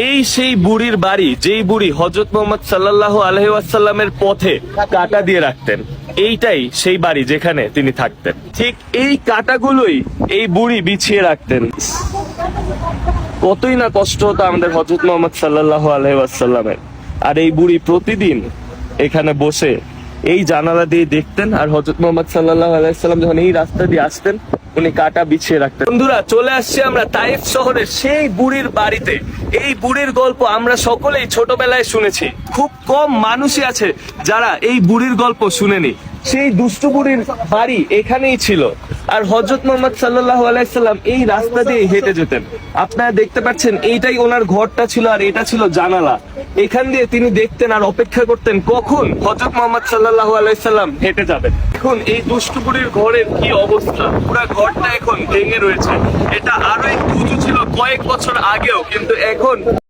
এই সেই বুড়ির বাড়ি, যেই বুড়ি হযরত মুহাম্মদ সাল্লাল্লাহু আলাইহি ওয়াসাল্লামের পথে কাঁটা দিয়ে রাখতেন। এইটাই সেই বাড়ি যেখানে তিনি থাকতেন। ঠিক এই কাঁটাগুলোই এই বুড়ি বিছিয়ে রাখতেন। কতই না কষ্ট হতো আমাদের হযরত মুহাম্মদ সাল্লাল্লাহু আলাইহি ওয়াসাল্লামের। আর এই বুড়ি প্রতিদিন এখানে বসে এই জানালা দিয়ে দেখতেন, আর হযরত মুহাম্মদ সাল্লাল্লাহু আলাইহি ওয়াসাল্লাম যখন এই রাস্তা দিয়ে আসতেন উনি কাঁটা বিছিয়ে রাখতেন। বন্ধুরা, চলে আসছি আমরা তাইফ শহরের সেই বুড়ির বাড়িতে। এই বুড়ির গল্প আমরা সকলেই ছোটবেলায় শুনেছি, খুব কম মানুষই আছে যারা এই বুড়ির গল্প শুনেনি। সেই দুষ্টু বুড়ির বাড়ি এখানেই ছিল, আর হযরত মুহাম্মদ সাল্লাল্লাহু আলাইহি সাল্লাম এই রাস্তা দিয়ে হেঁটে যেতেন। আপনারা দেখতে পাচ্ছেন এইটাই ওনার ঘরটা ছিল, আর এটা ছিল জানালা। এখান দিয়ে তিনি দেখতেন আর অপেক্ষা করতেন কখন হযরত মুহাম্মদ সাল্লাল্লাহু আলাইহি সাল্লাম হেঁটে যাবেন। এখন এই দুষ্টু বুড়ির ঘরের কি অবস্থা, পুরো ঘরটা এখন ভেঙে রয়েছে। এটা আরো একটু উঁচু ছিল কয়েক বছর আগেও, কিন্তু এখন